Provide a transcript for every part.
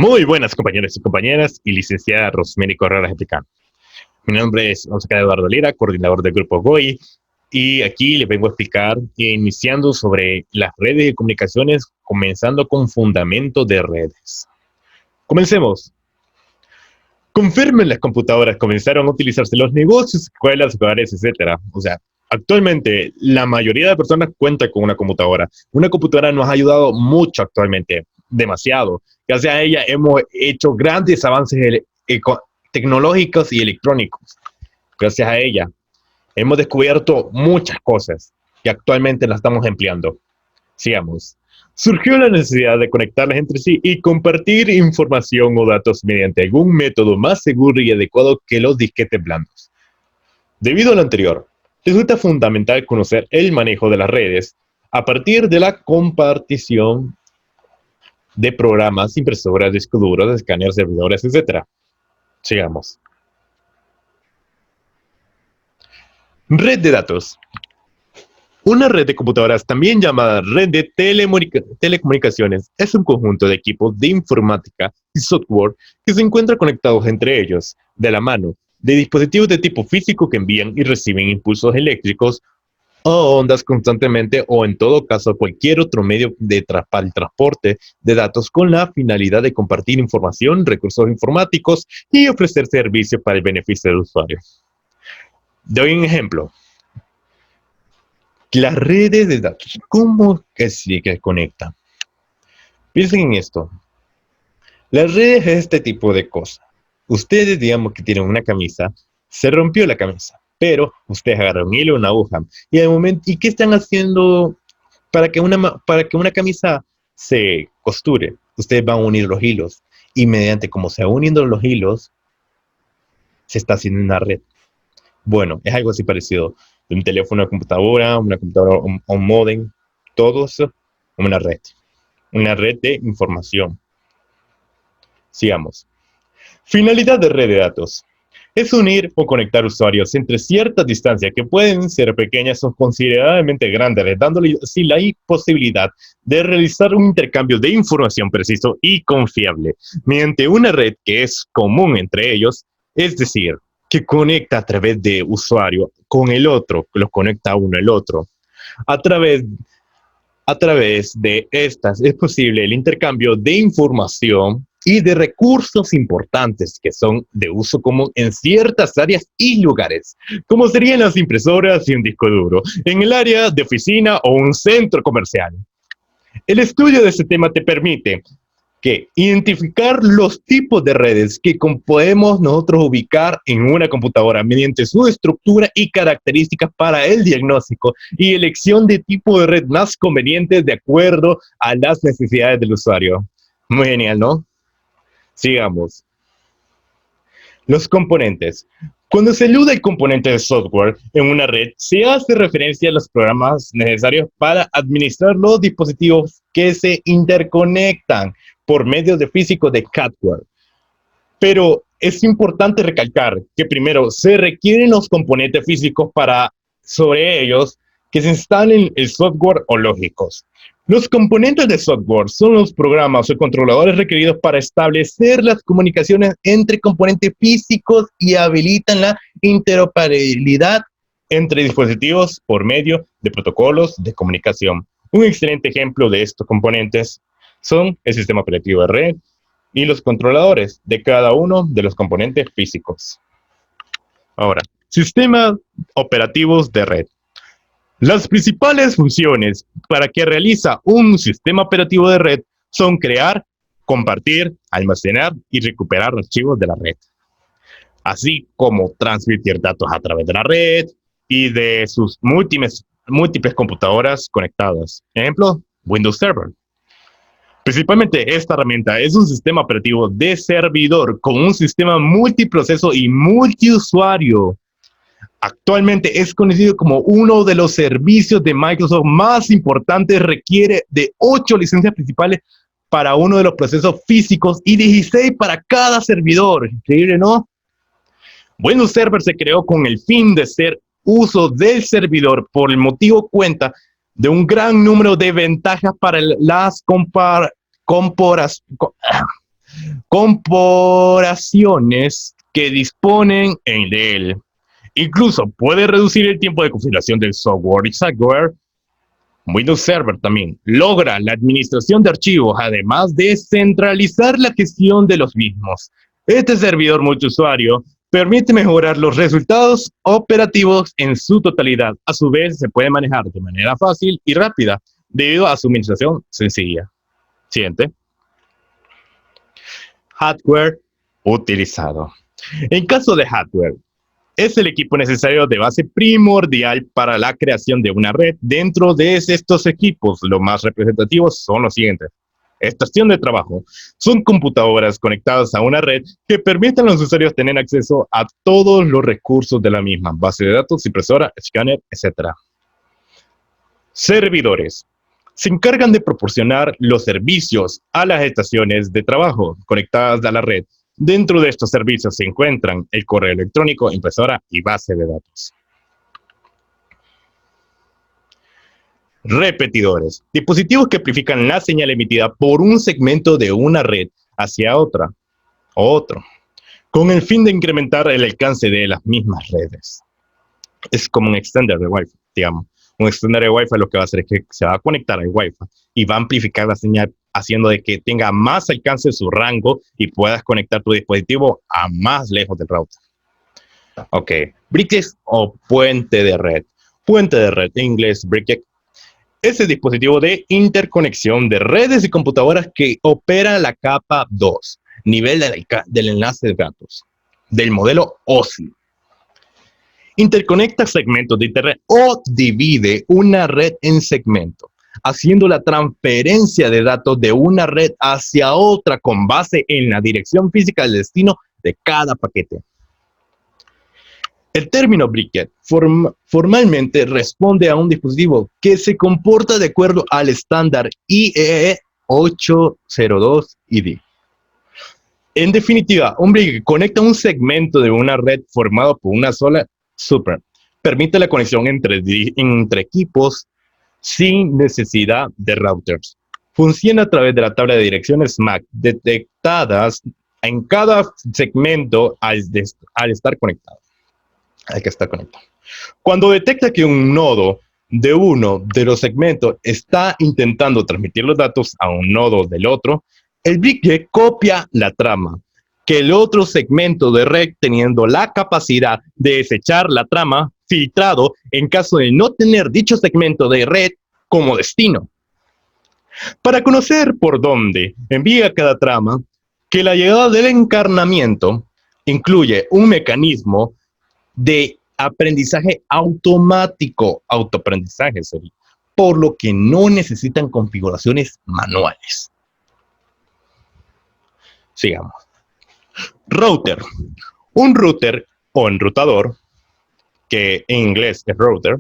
Muy buenas compañeros y compañeras y licenciada Rosemary Correa Tecán. Mi nombre es Oscar Eduardo Lira, coordinador del grupo GOI, y aquí les vengo a explicar, iniciando sobre las redes de comunicaciones, comenzando con fundamentos de redes. Comencemos. Confirmen, las computadoras comenzaron a utilizarse en los negocios, escuelas, hogares, etc. O sea, actualmente la mayoría de personas cuenta con una computadora. Una computadora nos ha ayudado mucho actualmente, demasiado. Gracias a ella hemos hecho grandes avances tecnológicos y electrónicos. Gracias a ella hemos descubierto muchas cosas que actualmente las estamos empleando. Sigamos. Surgió la necesidad de conectarlas entre sí y compartir información o datos mediante algún método más seguro y adecuado que los disquetes blandos. Debido a lo anterior, resulta fundamental conocer el manejo de las redes a partir de la compartición de programas, impresoras, discos duros, escáneres, servidores, etc. Sigamos. Red de datos. Una red de computadoras, también llamada red de telecomunicaciones, es un conjunto de equipos de informática y software que se encuentran conectados entre ellos, de la mano, de dispositivos de tipo físico que envían y reciben impulsos eléctricos o ondas constantemente, o en todo caso cualquier otro medio para el transporte de datos con la finalidad de compartir información, recursos informáticos y ofrecer servicios para el beneficio del usuario. Doy un ejemplo. Las redes de datos, ¿cómo que se conectan? Piensen en esto. Las redes es este tipo de cosas. Ustedes, digamos que tienen una camisa, se rompió la camisa, pero ustedes agarran un hilo, una aguja, y al momento, ¿y qué están haciendo para que una camisa se costure? Ustedes van a unir los hilos, y mediante cómo se van uniendo los hilos, se está haciendo una red. Bueno, es algo así parecido. De un teléfono a una computadora a un módem, todo eso, una red de información. Sigamos. Finalidad de red de datos. Es unir o conectar usuarios entre ciertas distancias que pueden ser pequeñas o considerablemente grandes, dándole así la posibilidad de realizar un intercambio de información preciso y confiable mediante una red que es común entre ellos, es decir, que conecta a través de usuario con el otro, que los conecta a uno el otro. A través de estas es posible el intercambio de información y de recursos importantes que son de uso común en ciertas áreas y lugares, como serían las impresoras y un disco duro, en el área de oficina o un centro comercial. El estudio de este tema te permite que identificar los tipos de redes que podemos nosotros ubicar en una computadora mediante su estructura y características para el diagnóstico y elección de tipo de red más conveniente de acuerdo a las necesidades del usuario. Muy genial, ¿no? Sigamos. Los componentes. Cuando se alude al componente de software en una red, se hace referencia a los programas necesarios para administrar los dispositivos que se interconectan por medio de físico de hardware. Pero es importante recalcar que primero se requieren los componentes físicos para, sobre ellos, que se instalen el software o lógicos. Los componentes de software son los programas o controladores requeridos para establecer las comunicaciones entre componentes físicos y habilitan la interoperabilidad entre dispositivos por medio de protocolos de comunicación. Un excelente ejemplo de estos componentes son el sistema operativo de red y los controladores de cada uno de los componentes físicos. Ahora, sistemas operativos de red. Las principales funciones para que realiza un sistema operativo de red son crear, compartir, almacenar y recuperar archivos de la red, así como transmitir datos a través de la red y de sus múltiples computadoras conectadas. Ejemplo, Windows Server. Principalmente esta herramienta es un sistema operativo de servidor con un sistema multiproceso y multiusuario. Actualmente es conocido como uno de los servicios de Microsoft más importantes. Requiere de 8 licencias principales para uno de los procesos físicos y 16 para cada servidor. Increíble, ¿no? Windows Server se creó con el fin de hacer uso del servidor. Por el motivo cuenta de un gran número de ventajas para las corporaciones que disponen de él. Incluso puede reducir el tiempo de configuración del software y hardware. Windows Server también logra la administración de archivos, además de centralizar la gestión de los mismos. Este servidor multiusuario permite mejorar los resultados operativos en su totalidad. A su vez, se puede manejar de manera fácil y rápida debido a su administración sencilla. Siguiente. Hardware utilizado. En caso de hardware, es el equipo necesario de base primordial para la creación de una red. Dentro de estos equipos, los más representativos son los siguientes. Estación de trabajo. Son computadoras conectadas a una red que permiten a los usuarios tener acceso a todos los recursos de la misma. Base de datos, impresora, escáner, etc. Servidores. Se encargan de proporcionar los servicios a las estaciones de trabajo conectadas a la red. Dentro de estos servicios se encuentran el correo electrónico, impresora y base de datos. Repetidores. Dispositivos que amplifican la señal emitida por un segmento de una red hacia otra o otro, con el fin de incrementar el alcance de las mismas redes. Es como un extender de Wi-Fi, digamos. Un extender de Wi-Fi lo que va a hacer es que se va a conectar al Wi-Fi y va a amplificar la señal, haciendo de que tenga más alcance su rango y puedas conectar tu dispositivo a más lejos del router. Ok, briquet o puente de red. Puente de red, en inglés briquet, es el dispositivo de interconexión de redes y computadoras que opera la capa 2, nivel del enlace de datos, del modelo OSI. Interconecta segmentos de internet o divide una red en segmentos, haciendo la transferencia de datos de una red hacia otra con base en la dirección física del destino de cada paquete. El término briquet formalmente responde a un dispositivo que se comporta de acuerdo al estándar IEEE 802-ID. En definitiva, un briquet conecta un segmento de una red formado por una sola super. Permite la conexión entre equipos sin necesidad de routers. Funciona a través de la tabla de direcciones MAC detectadas en cada segmento al estar conectado. Cuando detecta que un nodo de uno de los segmentos está intentando transmitir los datos a un nodo del otro, el briquet copia la trama, que el otro segmento de red, teniendo la capacidad de desechar la trama, filtrado en caso de no tener dicho segmento de red como destino. Para conocer por dónde envía cada trama, que la llegada del encarnamiento incluye un mecanismo de aprendizaje automático, autoaprendizaje sería, por lo que no necesitan configuraciones manuales. Sigamos. Router. Un router o enrutador, que en inglés es router,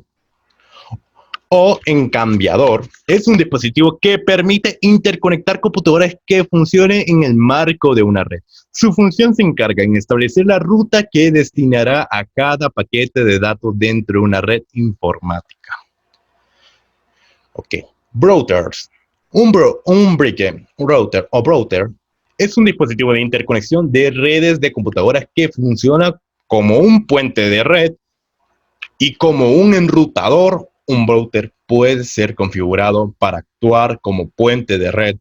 o encambiador, es un dispositivo que permite interconectar computadoras que funcionen en el marco de una red. Su función se encarga en establecer la ruta que destinará a cada paquete de datos dentro de una red informática. Ok. Routers. Un briquet, un router o router, es un dispositivo de interconexión de redes de computadoras que funciona como un puente de red y como un enrutador. Un router puede ser configurado para actuar como puente de red,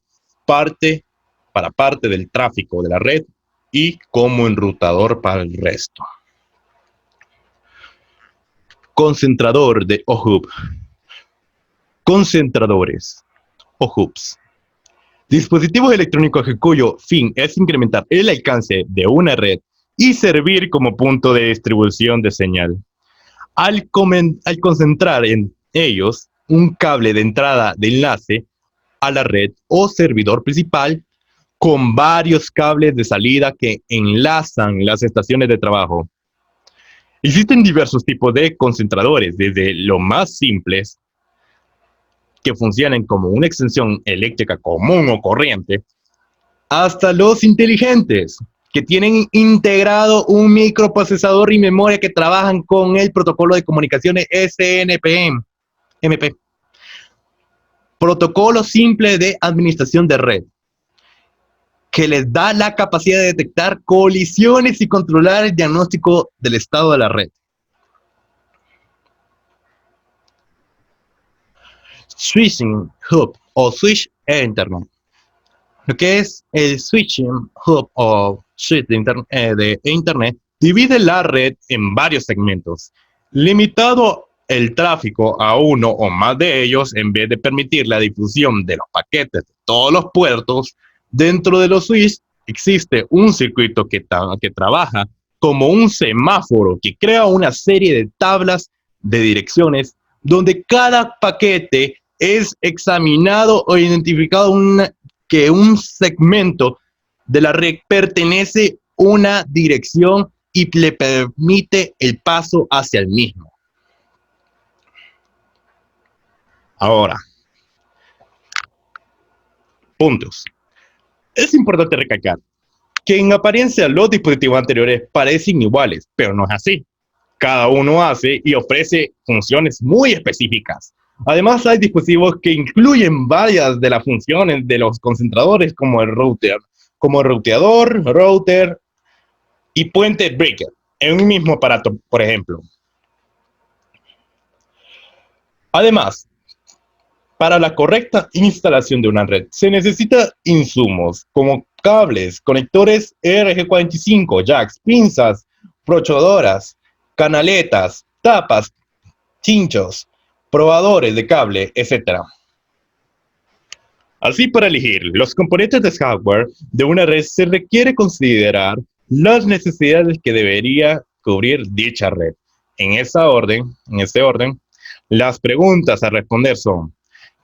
para parte del tráfico de la red y como enrutador para el resto. Concentrador o hub. Concentradores o hubs. Dispositivos electrónicos cuyo fin es incrementar el alcance de una red y servir como punto de distribución de señal. Al concentrar en ellos un cable de entrada de enlace a la red o servidor principal con varios cables de salida que enlazan las estaciones de trabajo. Existen diversos tipos de concentradores, desde los más simples, que funcionan como una extensión eléctrica común o corriente, hasta los inteligentes, que tienen integrado un microprocesador y memoria que trabajan con el protocolo de comunicaciones SNMP. Protocolo simple de administración de red. que les da la capacidad de detectar colisiones y controlar el diagnóstico del estado de la red. Switching Hub o Switch e Internet. Lo que es el Switching Hub o Switch de Internet divide la red en varios segmentos, limitado el tráfico a uno o más de ellos en vez de permitir la difusión de los paquetes de todos los puertos. Dentro de los switches existe un circuito que trabaja como un semáforo que crea una serie de tablas de direcciones donde cada paquete es examinado o identificado que un segmento de la red pertenece a una dirección y le permite el paso hacia el mismo. Ahora, puntos. Es importante recalcar que en apariencia los dispositivos anteriores parecen iguales, pero no es así. Cada uno hace y ofrece funciones muy específicas. Además, hay dispositivos que incluyen varias de las funciones de los concentradores, como el ruteador, router y puente breaker, en un mismo aparato, por ejemplo. Además, para la correcta instalación de una red se necesitan insumos como cables, conectores RG45, jacks, pinzas, prochodoras, canaletas, tapas, chinchos, probadores de cable, etc. Así, para elegir los componentes de hardware de una red se requiere considerar las necesidades que debería cubrir dicha red. En este orden, las preguntas a responder son: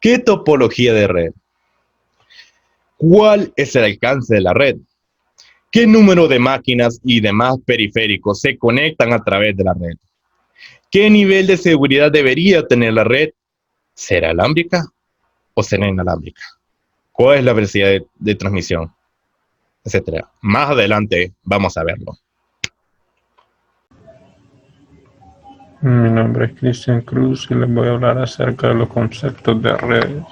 ¿qué topología de red? ¿Cuál es el alcance de la red? ¿Qué número de máquinas y demás periféricos se conectan a través de la red? ¿Qué nivel de seguridad debería tener la red? ¿Será alámbrica o será inalámbrica? ¿Cuál es la velocidad de transmisión? Etcétera. Más adelante vamos a verlo. Mi nombre es Cristian Cruz y les voy a hablar acerca de los conceptos de redes.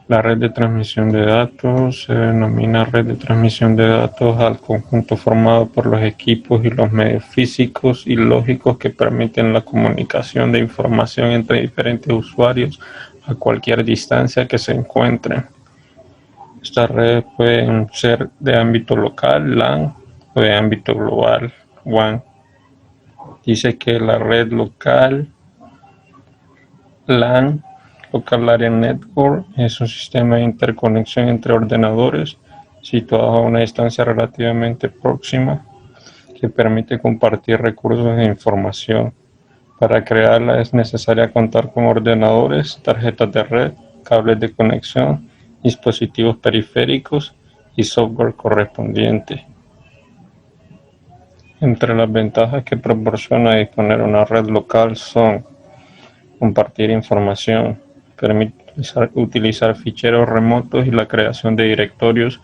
La red de transmisión de datos se denomina red de transmisión de datos al conjunto formado por los equipos y los medios físicos y lógicos que permiten la comunicación de información entre diferentes usuarios a cualquier distancia que se encuentren. Estas redes pueden ser de ámbito local, LAN, o de ámbito global, WAN. Dice que la red local, LAN, Local Area Network, es un sistema de interconexión entre ordenadores situados a una distancia relativamente próxima que permite compartir recursos de información. Para crearla es necesaria contar con ordenadores, tarjetas de red, cables de conexión, dispositivos periféricos y software correspondiente. Entre las ventajas que proporciona disponer una red local son: compartir información, permite utilizar ficheros remotos y la creación de directorios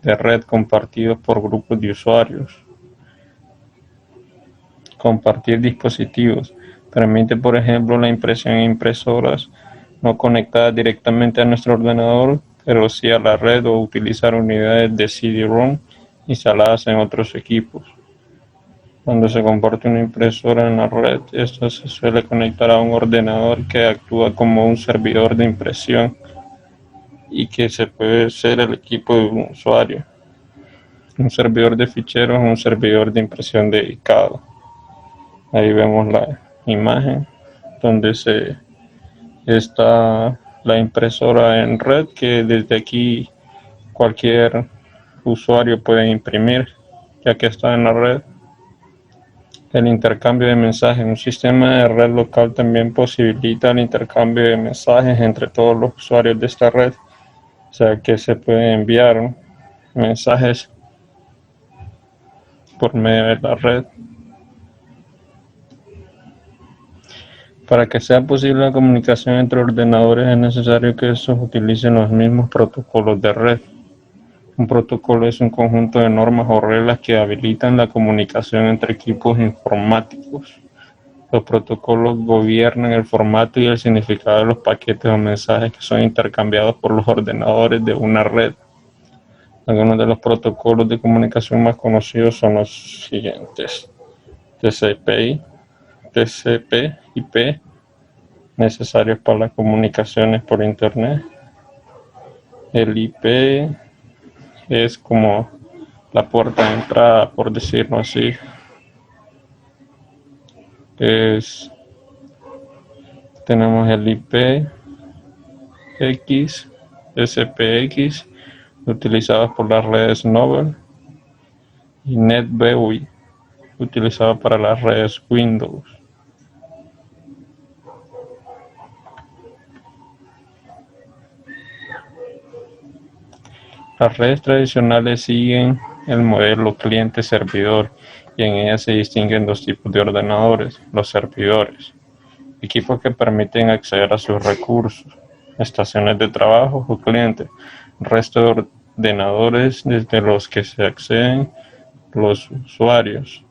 de red compartidos por grupos de usuarios. Compartir dispositivos, permite por ejemplo la impresión en impresoras no conectadas directamente a nuestro ordenador, pero sí a la red, o utilizar unidades de CD-ROM instaladas en otros equipos. Cuando se comparte una impresora en la red, esta se suele conectar a un ordenador que actúa como un servidor de impresión y que se puede ser el equipo de un usuario. Un servidor de ficheros es un servidor de impresión dedicado. Ahí vemos la imagen donde está la impresora en red, que desde aquí cualquier usuario puede imprimir, ya que está en la red. El intercambio de mensajes. Un sistema de red local también posibilita el intercambio de mensajes entre todos los usuarios de esta red, o sea que se pueden enviar mensajes por medio de la red. Para que sea posible la comunicación entre ordenadores es necesario que estos utilicen los mismos protocolos de red. Un protocolo es un conjunto de normas o reglas que habilitan la comunicación entre equipos informáticos. Los protocolos gobiernan el formato y el significado de los paquetes o mensajes que son intercambiados por los ordenadores de una red. Algunos de los protocolos de comunicación más conocidos son los siguientes: TCP/IP, necesarios para las comunicaciones por Internet. El IP es como la puerta de entrada, por decirlo así. Tenemos el IPX, SPX, utilizados por las redes Nobel, y NetBEUI, utilizado para las redes Windows. Las redes tradicionales siguen el modelo cliente-servidor y en ellas se distinguen dos tipos de ordenadores: los servidores, equipos que permiten acceder a sus recursos, estaciones de trabajo o clientes, resto de ordenadores desde los que se acceden los usuarios.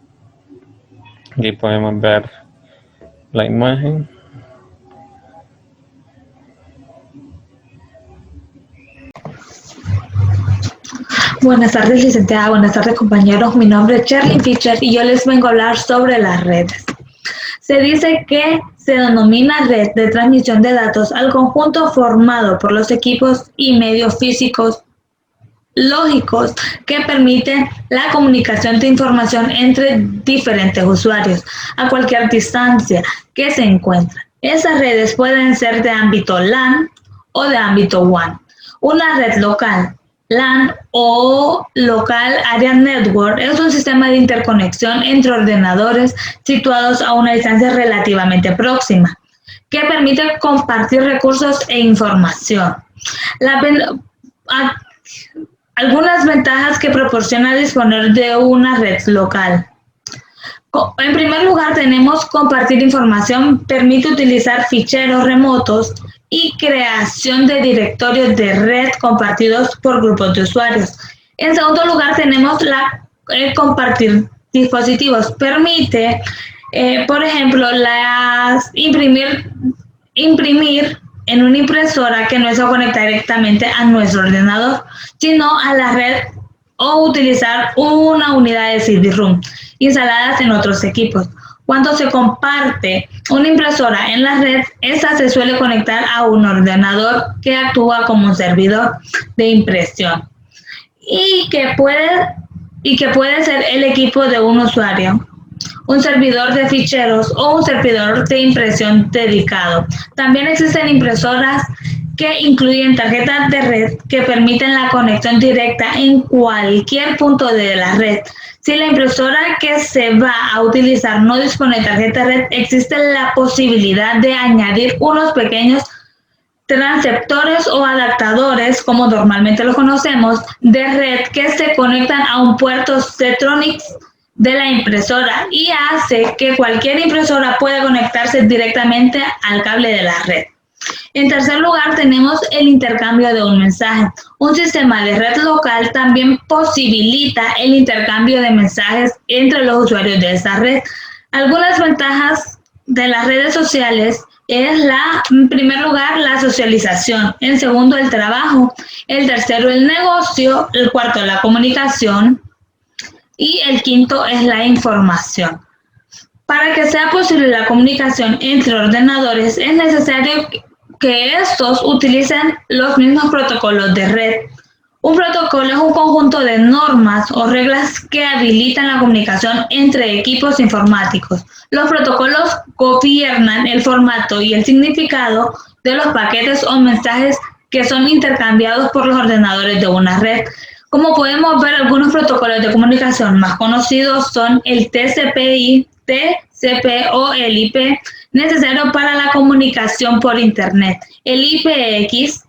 Aquí podemos ver la imagen. Buenas tardes, licenciada. Buenas tardes, compañeros. Mi nombre es Charlie Fischer y yo les vengo a hablar sobre las redes. Se dice que se denomina red de transmisión de datos al conjunto formado por los equipos y medios físicos lógicos que permiten la comunicación de información entre diferentes usuarios a cualquier distancia que se encuentren. Esas redes pueden ser de ámbito LAN o de ámbito WAN. Una red local, LAN o Local Area Network, es un sistema de interconexión entre ordenadores situados a una distancia relativamente próxima, que permite compartir recursos e información. Algunas ventajas que proporciona disponer de una red local. En primer lugar, tenemos compartir información, permite utilizar ficheros remotos y creación de directorios de red compartidos por grupos de usuarios. En segundo lugar, tenemos compartir dispositivos. Permite, por ejemplo, imprimir en una impresora que no se conecta directamente a nuestro ordenador, sino a la red, o utilizar una unidad de CD-ROM instaladas en otros equipos. Cuando se comparte una impresora en la red, esta se suele conectar a un ordenador que actúa como un servidor de impresión y que puede ser el equipo de un usuario, un servidor de ficheros o un servidor de impresión dedicado. También existen impresoras que incluyen tarjetas de red que permiten la conexión directa en cualquier punto de la red. Si la impresora que se va a utilizar no dispone de tarjeta de red, existe la posibilidad de añadir unos pequeños transceptores o adaptadores, como normalmente los conocemos, de red que se conectan a un puerto Zetronics de la impresora y hace que cualquier impresora pueda conectarse directamente al cable de la red. En tercer lugar, tenemos el intercambio de un mensaje. Un sistema de red local también posibilita el intercambio de mensajes entre los usuarios de esa red. Algunas ventajas de las redes sociales es en primer lugar, la socialización. En segundo, el trabajo. El tercero, el negocio. El cuarto, la comunicación. Y el quinto es la información. Para que sea posible la comunicación entre ordenadores, es necesario que estos utilicen los mismos protocolos de red. Un protocolo es un conjunto de normas o reglas que habilitan la comunicación entre equipos informáticos. Los protocolos gobiernan el formato y el significado de los paquetes o mensajes que son intercambiados por los ordenadores de una red. Como podemos ver, algunos protocolos de comunicación más conocidos son el TCP/IP, TCP o el IP, necesario para la comunicación por Internet, el IPX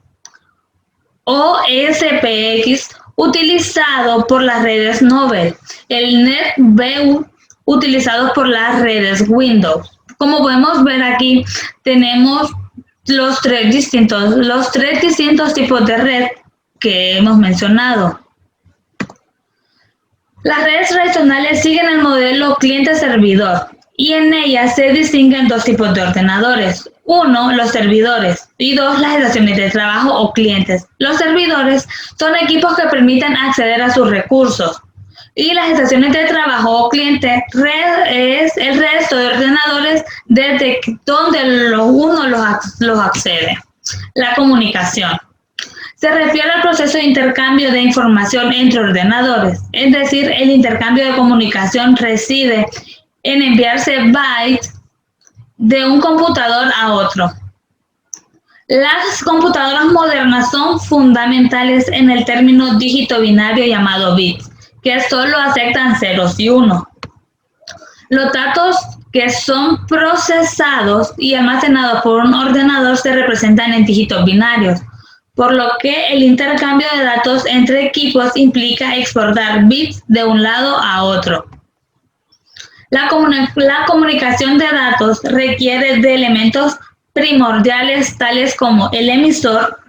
o SPX, utilizado por las redes Nobel, el NetBEUI, utilizado por las redes Windows. Como podemos ver aquí, tenemos los tres distintos tipos de red que hemos mencionado. Las redes tradicionales siguen el modelo cliente-servidor y en ellas se distinguen dos tipos de ordenadores. 1, los servidores, y 2, las estaciones de trabajo o clientes. Los servidores son equipos que permiten acceder a sus recursos, y las estaciones de trabajo o cliente es el resto de ordenadores desde donde uno los accede. La comunicación se refiere al proceso de intercambio de información entre ordenadores, es decir, el intercambio de comunicación reside en enviarse bytes de un computador a otro. Las computadoras modernas son fundamentales en el término dígito binario llamado bits, que solo aceptan ceros y unos. Los datos que son procesados y almacenados por un ordenador se representan en dígitos binarios, por lo que el intercambio de datos entre equipos implica exportar bits de un lado a otro. La comunicación de datos requiere de elementos primordiales tales como el emisor,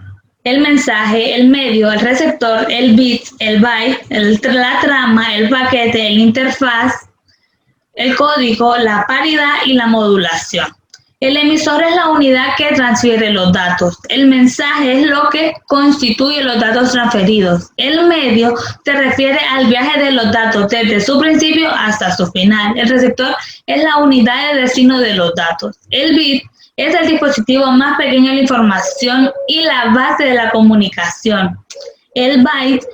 el mensaje, el medio, el receptor, el bit, el byte, la trama, el paquete, el interfaz, el código, la paridad y la modulación. El emisor es la unidad que transfiere los datos. El mensaje es lo que constituye los datos transferidos. El medio se refiere al viaje de los datos desde su principio hasta su final. El receptor es la unidad de destino de los datos. El bit es el dispositivo más pequeño de la información y la base de la comunicación. El byte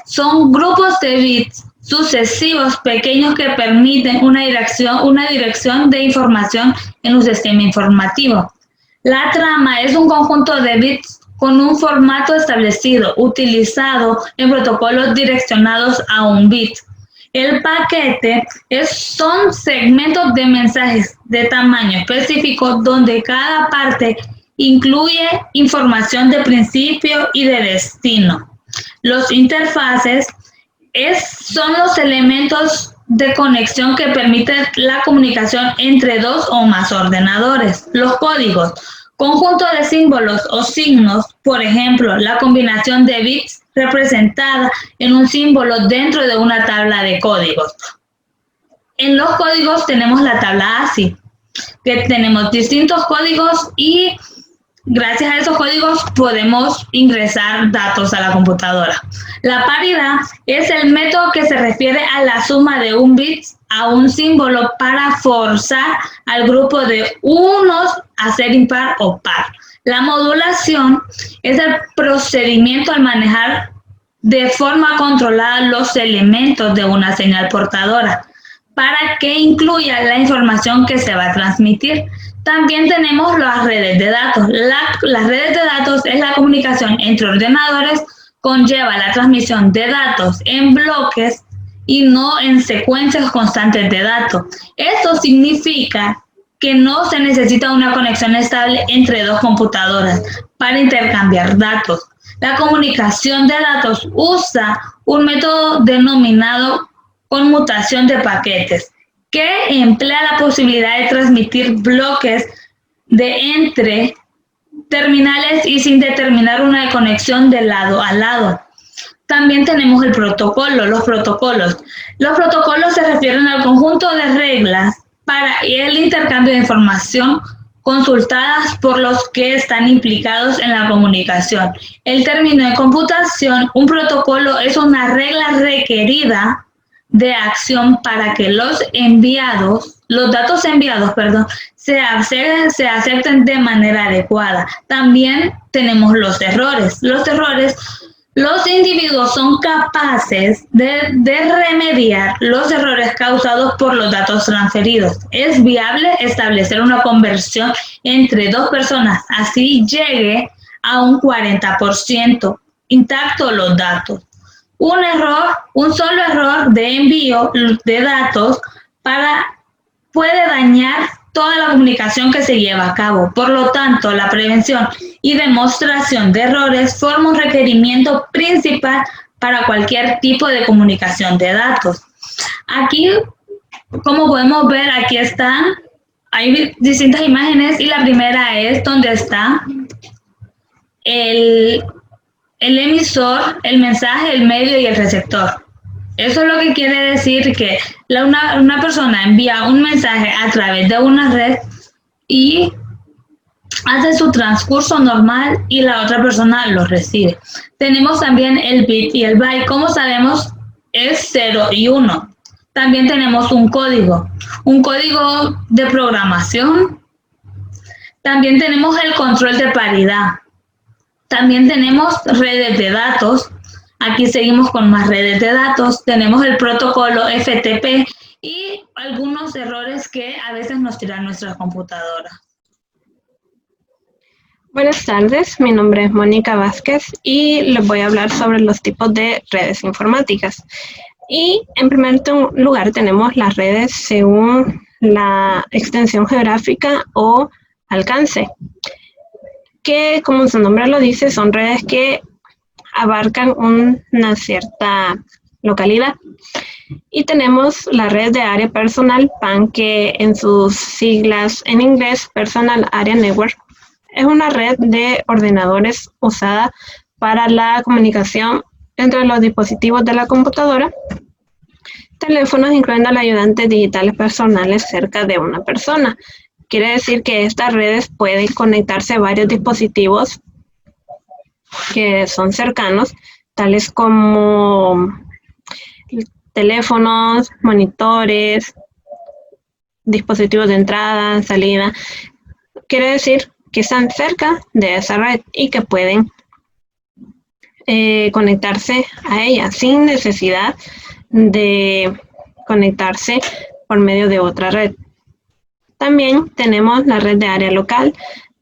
son grupos de bits sucesivos pequeños que permiten una dirección de información en un sistema informativo. La trama es un conjunto de bits con un formato establecido, utilizado en protocolos direccionados a un bit. El paquete son segmentos de mensajes de tamaño específico donde cada parte incluye información de principio y de destino. Los interfaces son los elementos de conexión que permiten la comunicación entre dos o más ordenadores. Los códigos, conjunto de símbolos o signos, por ejemplo, la combinación de bits representada en un símbolo dentro de una tabla de códigos. En los códigos tenemos la tabla ASCII, que tenemos distintos códigos y gracias a esos códigos podemos ingresar datos a la computadora. La paridad es el método que se refiere a la suma de un bit a un símbolo para forzar al grupo de unos a ser impar o par. La modulación es el procedimiento al manejar de forma controlada los elementos de una señal portadora para que incluya la información que se va a transmitir. También tenemos las redes de datos. Las redes de datos es la comunicación entre ordenadores, conlleva la transmisión de datos en bloques y no en secuencias constantes de datos. Esto significa que no se necesita una conexión estable entre dos computadoras para intercambiar datos. La comunicación de datos usa un método denominado conmutación de paquetes, que emplea la posibilidad de transmitir bloques entre terminales y sin determinar una conexión de lado a lado. También tenemos el protocolo, los protocolos. Los protocolos se refieren al conjunto de reglas para el intercambio de información consultadas por los que están implicados en la comunicación. El término de computación, un protocolo es una regla requerida de acción para que los datos enviados, se acepten de manera adecuada. También tenemos los errores. Los individuos son capaces de remediar los errores causados por los datos transferidos. Es viable establecer una conversión entre dos personas, así llegue a un 40% intacto los datos. Un solo error de envío de datos puede dañar toda la comunicación que se lleva a cabo. Por lo tanto, la prevención y demostración de errores forma un requerimiento principal para cualquier tipo de comunicación de datos. Aquí, como podemos ver, hay distintas imágenes y la primera es donde está el emisor, el mensaje, el medio y el receptor. Eso es lo que quiere decir que una persona envía un mensaje a través de una red y hace su transcurso normal y la otra persona lo recibe. Tenemos también el bit y el byte. Como sabemos, es 0 y 1. También tenemos un código de programación. También tenemos el control de paridad. También tenemos redes de datos. Aquí seguimos con más redes de datos. Tenemos el protocolo FTP y algunos errores que a veces nos tiran nuestra computadora. Buenas tardes, mi nombre es Mónica Vázquez y les voy a hablar sobre los tipos de redes informáticas. Y en primer lugar tenemos las redes según la extensión geográfica o alcance, que como su nombre lo dice, son redes que abarcan una cierta localidad. Y tenemos la red de área personal, PAN, que en sus siglas en inglés, Personal Area Network, es una red de ordenadores usada para la comunicación entre los dispositivos de la computadora, teléfonos, incluyendo los ayudantes digitales personales cerca de una persona. Quiere decir que estas redes pueden conectarse a varios dispositivos que son cercanos, tales como teléfonos, monitores, dispositivos de entrada, salida. Quiere decir que están cerca de esa red y que pueden conectarse a ella sin necesidad de conectarse por medio de otra red. También tenemos la red de área local,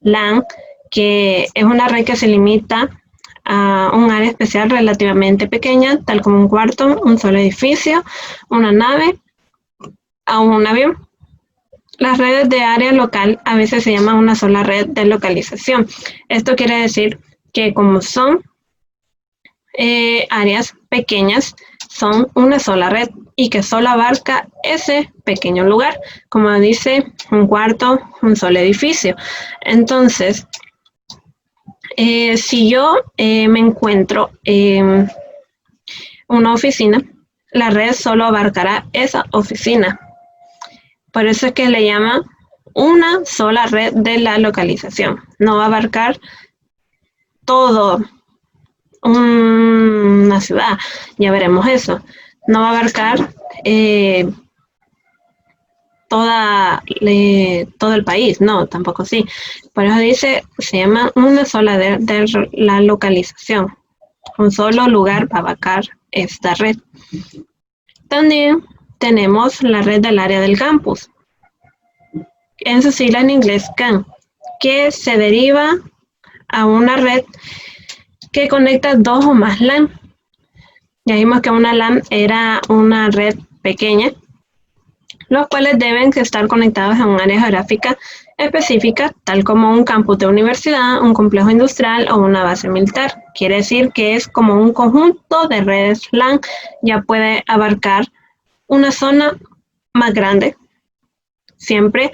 LAN, que es una red que se limita a un área especial relativamente pequeña, tal como un cuarto, un solo edificio, una nave o un avión. Las redes de área local a veces se llaman una sola red de localización. Esto quiere decir que como son áreas pequeñas, son una sola red y que solo abarca ese pequeño lugar, como dice un cuarto, un solo edificio. Entonces, si yo me encuentro en una oficina, la red solo abarcará esa oficina. Por eso es que le llaman una sola red de la localización. No va a abarcar todo una ciudad, ya veremos eso. No va a abarcar todo el país, no, tampoco sí. Por eso dice, se llama una sola de la localización. Un solo lugar va a abarcar esta red. También tenemos la red del área del campus, en su sigla en inglés CAN, que se deriva a una red que conecta dos o más LAN. Ya vimos que una LAN era una red pequeña, los cuales deben estar conectados a un área geográfica específica, tal como un campus de universidad, un complejo industrial o una base militar. Quiere decir que es como un conjunto de redes LAN, ya puede abarcar una zona más grande, siempre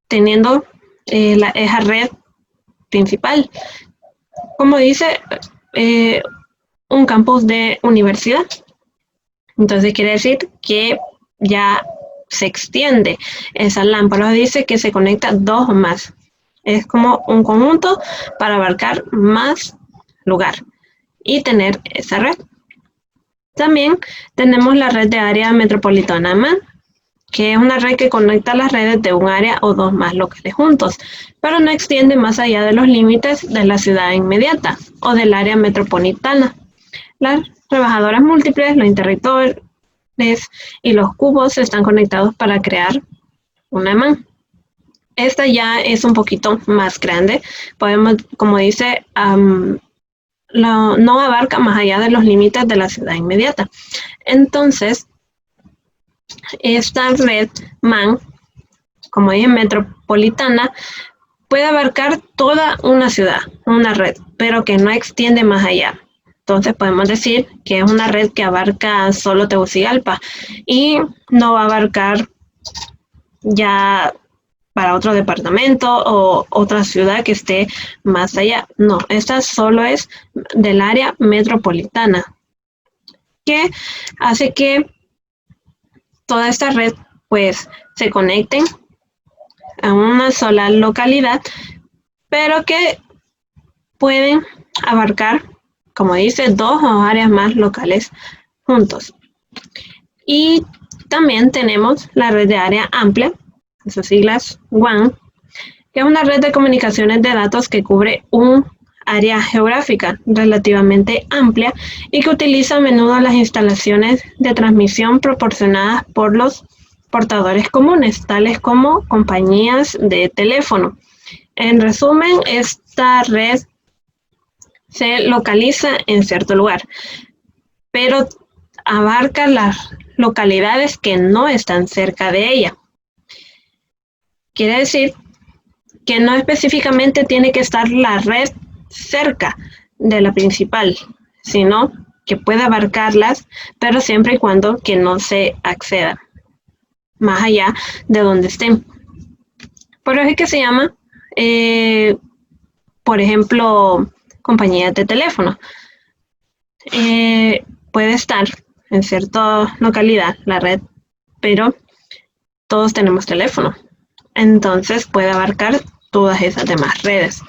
teniendo esa red principal. Como dice, un campus de universidad. Entonces quiere decir que ya se extiende esa lámpara. Dice que se conecta dos o más. Es como un conjunto para abarcar más lugar y tener esa red. También tenemos la red de área metropolitana MAN, que es una red que conecta las redes de un área o dos más locales juntos, pero no extiende más allá de los límites de la ciudad inmediata o del área metropolitana. Las rebajadoras múltiples, los interruptores y los cubos están conectados para crear una MAN. Esta ya es un poquito más grande. Podemos, como dice, no abarca más allá de los límites de la ciudad inmediata. Entonces, esta red MAN, como dije, metropolitana, puede abarcar toda una ciudad, una red, pero que no extiende más allá. Entonces podemos decir que es una red que abarca solo Tegucigalpa y no va a abarcar ya para otro departamento o otra ciudad que esté más allá. No, esta solo es del área metropolitana, que hace que toda esta red pues se conecten a una sola localidad, pero que pueden abarcar, como dice, 2 o áreas más locales juntos. Y también tenemos la red de área amplia, sus siglas WAN, que es una red de comunicaciones de datos que cubre un área geográfica relativamente amplia y que utiliza a menudo las instalaciones de transmisión proporcionadas por los portadores comunes, tales como compañías de teléfono. En resumen, esta red se localiza en cierto lugar, pero abarca las localidades que no están cerca de ella. Quiere decir que no específicamente tiene que estar la red cerca de la principal, sino que puede abarcarlas, pero siempre y cuando que no se acceda más allá de donde estén. Por eso es que se llama, por ejemplo, compañías de teléfono. Puede estar en cierta localidad la red, pero todos tenemos teléfono. Entonces puede abarcar todas esas demás redes.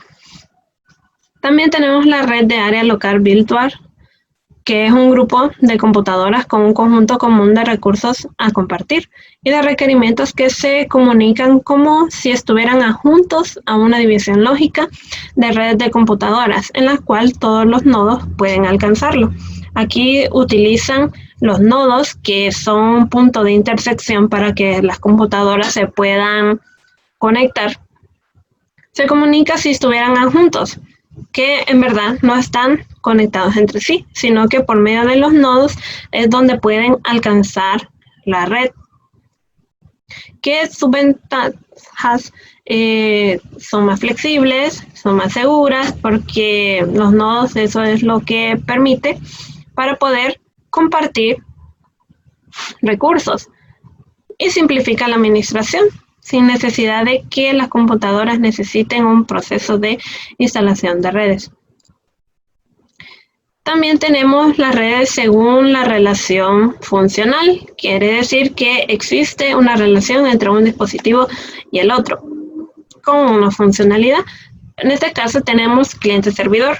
También tenemos la red de área local virtual, que es un grupo de computadoras con un conjunto común de recursos a compartir y de requerimientos que se comunican como si estuvieran adjuntos a una división lógica de redes de computadoras, en la cual todos los nodos pueden alcanzarlo. Aquí utilizan los nodos, que son un punto de intersección para que las computadoras se puedan conectar. Se comunica si estuvieran adjuntos, que en verdad no están conectados entre sí, sino que por medio de los nodos es donde pueden alcanzar la red. Que sus ventajas son más flexibles, son más seguras, porque los nodos, eso es lo que permite para poder compartir recursos y simplifica la administración, sin necesidad de que las computadoras necesiten un proceso de instalación de redes. También tenemos las redes según la relación funcional. Quiere decir que existe una relación entre un dispositivo y el otro, con una funcionalidad. En este caso tenemos cliente-servidor.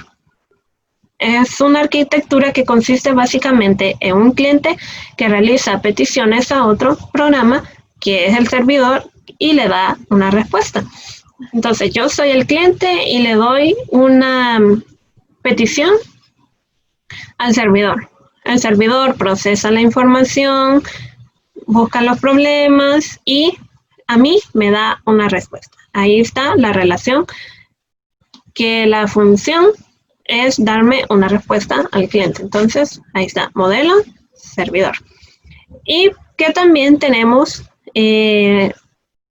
Es una arquitectura que consiste básicamente en un cliente que realiza peticiones a otro programa, que es el servidor, y le da una respuesta. Entonces yo soy el cliente y le doy una petición al servidor. El servidor procesa la información, busca los problemas y a mí me da una respuesta. Ahí está la relación, que la función es darme una respuesta al cliente. Entonces ahí está, modelo, servidor. Y que también tenemos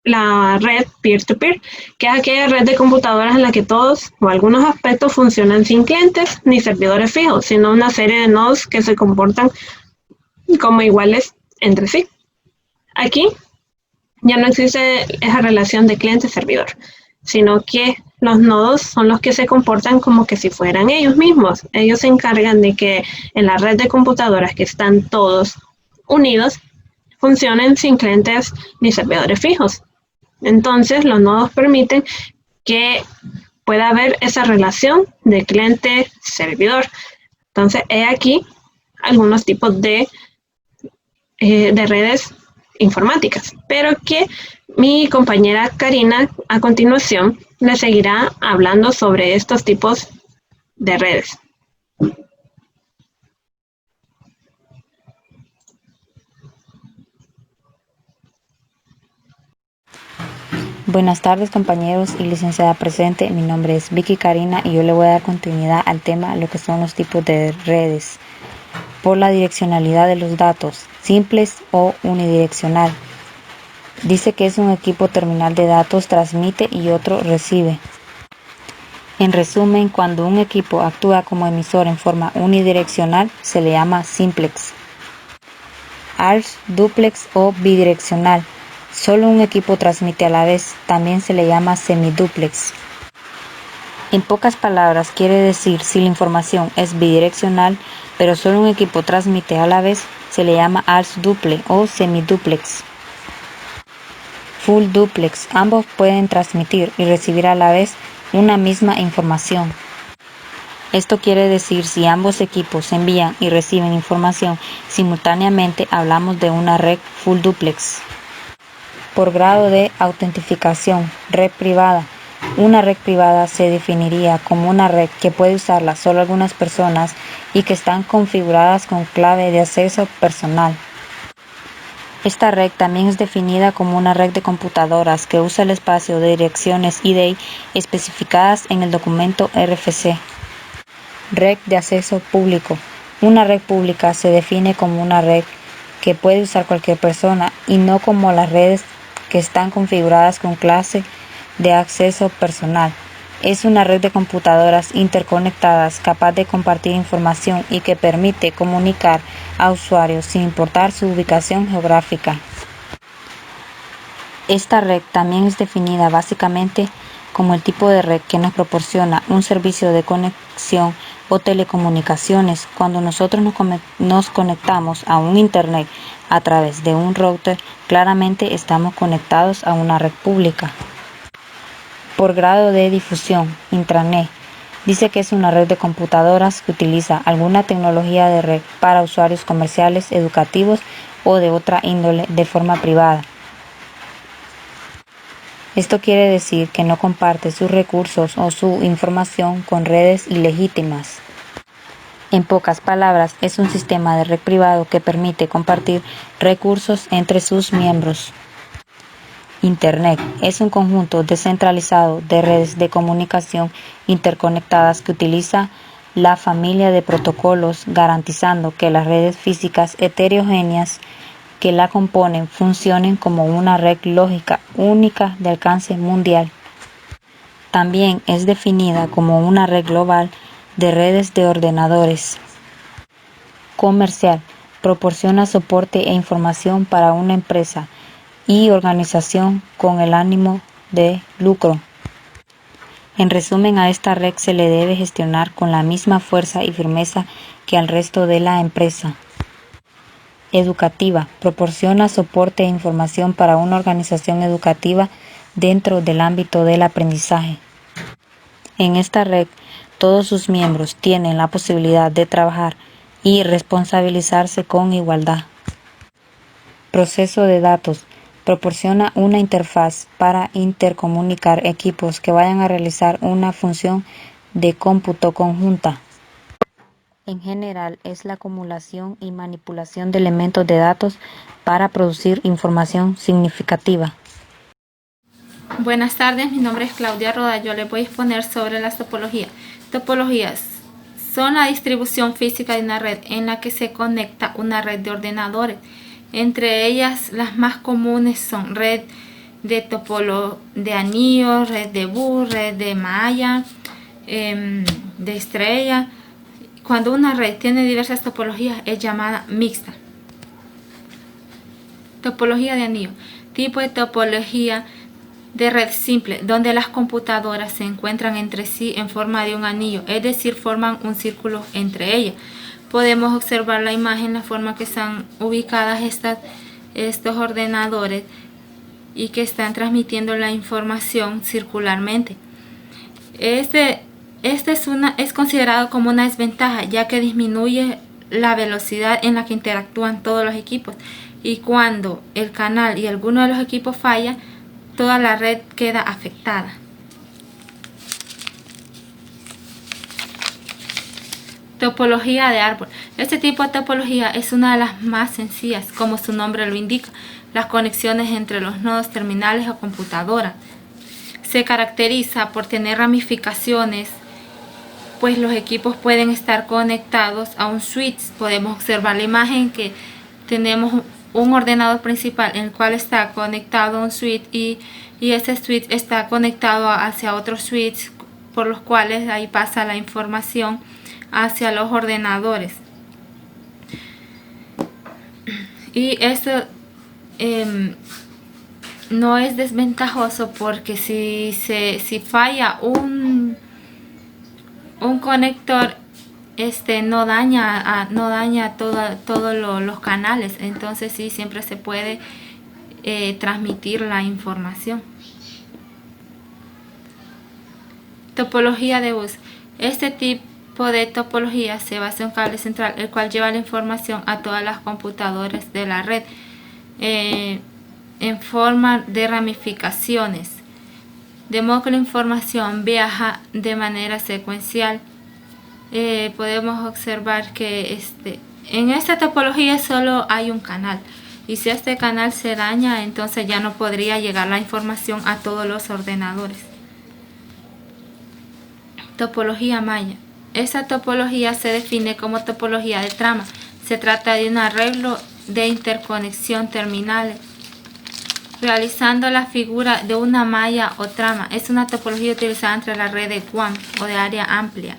la red peer-to-peer, que es aquella red de computadoras en la que todos o algunos aspectos funcionan sin clientes ni servidores fijos, sino una serie de nodos que se comportan como iguales entre sí. Aquí ya no existe esa relación de cliente-servidor, sino que los nodos son los que se comportan como que si fueran ellos mismos. Ellos se encargan de que en la red de computadoras que están todos unidos funcionen sin clientes ni servidores fijos. Entonces, los nodos permiten que pueda haber esa relación de cliente-servidor. Entonces, he aquí algunos tipos de redes informáticas, pero que mi compañera Karina a continuación le seguirá hablando sobre estos tipos de redes. Buenas tardes, compañeros y licenciada presente. Mi nombre es Vicky Karina y yo le voy a dar continuidad al tema lo que son los tipos de redes por la direccionalidad de los datos, simples o unidireccional. Dice que es un equipo terminal de datos transmite y otro recibe. En resumen, cuando un equipo actúa como emisor en forma unidireccional se le llama simplex. ARS, duplex o bidireccional. Solo un equipo transmite a la vez, también se le llama semiduplex. En pocas palabras, quiere decir si la información es bidireccional, pero solo un equipo transmite a la vez, se le llama ARS duple o semiduplex. full duplex. Ambos pueden transmitir y recibir a la vez una misma información. Esto quiere decir si ambos equipos envían y reciben información simultáneamente, hablamos de una red full duplex. Por grado de autentificación, red privada. Una red privada se definiría como una red que puede usarla solo algunas personas y que están configuradas con clave de acceso personal. Esta red también es definida como una red de computadoras que usa el espacio de direcciones ID especificadas en el documento RFC. Red de acceso público. Una red pública se define como una red que puede usar cualquier persona y no como las redes que están configuradas con clase de acceso personal. Es una red de computadoras interconectadas capaz de compartir información y que permite comunicar a usuarios sin importar su ubicación geográfica. Esta red también es definida básicamente como el tipo de red que nos proporciona un servicio de conexión o telecomunicaciones. Cuando nosotros nos conectamos a un Internet a través de un router, claramente estamos conectados a una red pública. Por grado de difusión, intranet. Dice que es una red de computadoras que utiliza alguna tecnología de red para usuarios comerciales, educativos o de otra índole de forma privada. Esto quiere decir que no comparte sus recursos o su información con redes ilegítimas. En pocas palabras, es un sistema de red privado que permite compartir recursos entre sus miembros. Internet es un conjunto descentralizado de redes de comunicación interconectadas que utiliza la familia de protocolos, garantizando que las redes físicas heterogéneas que la componen funcionen como una red lógica única de alcance mundial. También es definida como una red global de redes de ordenadores. Comercial. Proporciona soporte e información para una empresa y organización con el ánimo de lucro. En resumen, a esta red se le debe gestionar con la misma fuerza y firmeza que al resto de la empresa. Educativa. Proporciona soporte e información para una organización educativa dentro del ámbito del aprendizaje. En esta red, todos sus miembros tienen la posibilidad de trabajar y responsabilizarse con igualdad. Proceso de datos. Proporciona una interfaz para intercomunicar equipos que vayan a realizar una función de cómputo conjunta. En general, es la acumulación y manipulación de elementos de datos para producir información significativa. Buenas tardes, mi nombre es Claudia Roda. Yo les voy a exponer sobre las topologías. Topologías son la distribución física de una red en la que se conecta una red de ordenadores. Entre ellas, las más comunes son red de anillo, red de Boole, red de malla, de estrella. Cuando una red tiene diversas topologías es llamada mixta. Topología de anillo. Tipo de topología de red simple, donde las computadoras se encuentran entre sí en forma de un anillo, es decir, forman un círculo entre ellas. Podemos observar la imagen, la forma que están ubicadas estos ordenadores y que están transmitiendo la información circularmente. Este es considerado como una desventaja, ya que disminuye la velocidad en la que interactúan todos los equipos, y cuando el canal y alguno de los equipos falla, toda la red queda afectada. Topología de árbol. Este tipo de topología es una de las más sencillas, como su nombre lo indica, las conexiones entre los nodos terminales o computadoras. Se caracteriza por tener ramificaciones, pues los equipos pueden estar conectados a un switch. Podemos observar la imagen que tenemos un ordenador principal en el cual está conectado a un switch y ese switch está conectado hacia otro switch, por los cuales ahí pasa la información hacia los ordenadores. Y esto no es desventajoso, porque si falla un conector, no daña todos los canales. Entonces sí, siempre se puede transmitir la información. Topología de bus. Este tipo de topología se basa en un cable central, el cual lleva la información a todas las computadoras de la red en forma de ramificaciones, de modo que la información viaja de manera secuencial. Podemos observar que en esta topología solo hay un canal, y si este canal se daña, entonces ya no podría llegar la información a todos los ordenadores. Topología maya. Esta topología se define como topología de trama. Se trata de un arreglo de interconexión terminales, realizando la figura de una malla o trama. Es una topología utilizada entre la red de WAN o de área amplia.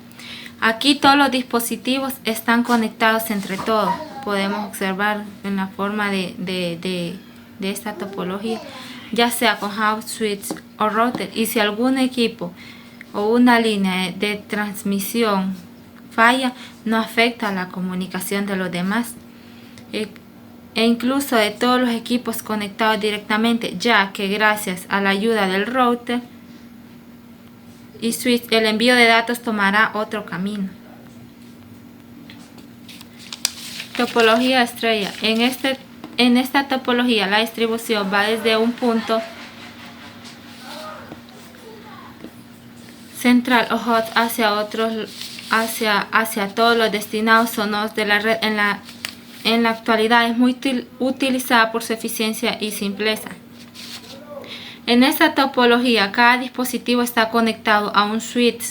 Aquí todos los dispositivos están conectados entre todos. Podemos observar en la forma de esta topología, ya sea con house, switch o router. Y si algún equipo o una línea de transmisión falla, no afecta a la comunicación de los demás e incluso de todos los equipos conectados directamente, ya que gracias a la ayuda del router y switch, el envío de datos tomará otro camino. Topología estrella. En esta topología la distribución va desde un punto central o hot hacia otros, hacia todos los destinados o nodos de la red. En la actualidad es muy utilizada por su eficiencia y simpleza. En esta topología, cada dispositivo está conectado a un switch,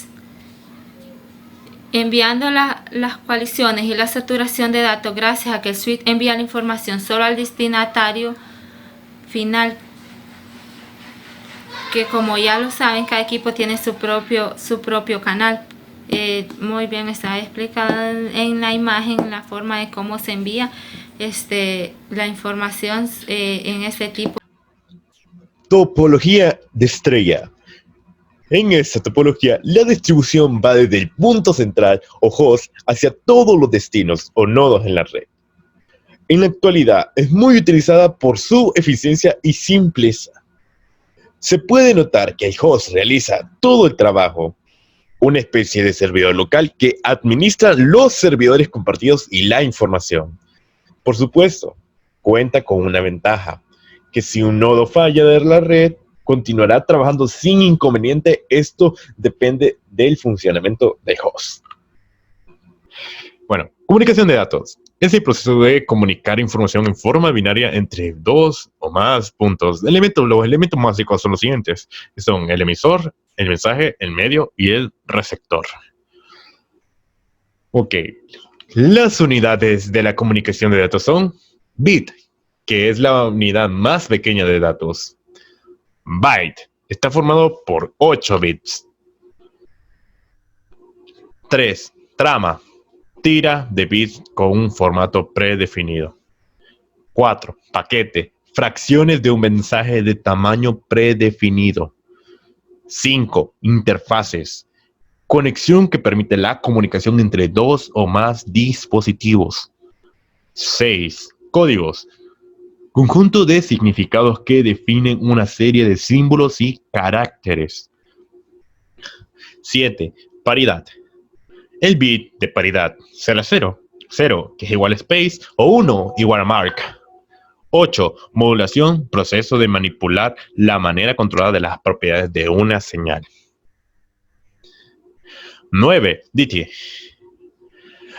enviando las coaliciones y la saturación de datos gracias a que el switch envía la información solo al destinatario final, que como ya lo saben, cada equipo tiene su propio canal. Muy bien está explicada en la imagen la forma de cómo se envía la información en este tipo. Topología de estrella. En esta topología, la distribución va desde el punto central o host hacia todos los destinos o nodos en la red. En la actualidad, es muy utilizada por su eficiencia y simpleza. Se puede notar que el host realiza todo el trabajo, una especie de servidor local que administra los servidores compartidos y la información. Por supuesto, cuenta con una ventaja, que si un nodo falla de la red, continuará trabajando sin inconveniente. Esto depende del funcionamiento del host. Bueno, comunicación de datos. Es el proceso de comunicar información en forma binaria entre dos o más puntos. Los elementos básicos son los siguientes. Son el emisor, el mensaje, el medio y el receptor. Ok. Las unidades de la comunicación de datos son bit, que es la unidad más pequeña de datos. Byte está formado por 8 bits. 3. Trama. Tira de bits con un formato predefinido. 4. Paquete. Fracciones de un mensaje de tamaño predefinido. 5. Interfaces. Conexión que permite la comunicación entre dos o más dispositivos. 6. Códigos. Conjunto de significados que definen una serie de símbolos y caracteres. 7. Paridad. El bit de paridad será 0, que es igual a space, o 1 igual a mark. 8. Modulación, proceso de manipular la manera controlada de las propiedades de una señal. 9. DT.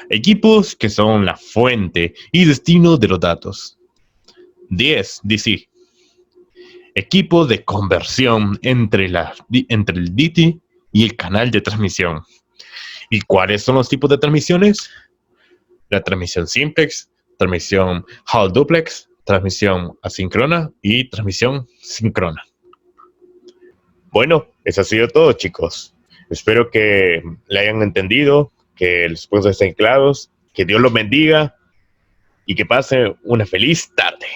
Equipos que son la fuente y destino de los datos. 10. DC. Equipos de conversión entre el DT y el canal de transmisión. ¿Y cuáles son los tipos de transmisiones? La transmisión simplex, transmisión Hall duplex, transmisión asíncrona y transmisión síncrona. Bueno, eso ha sido todo, chicos. Espero que le hayan entendido, que los puntos estén claros, que Dios los bendiga y que pasen una feliz tarde.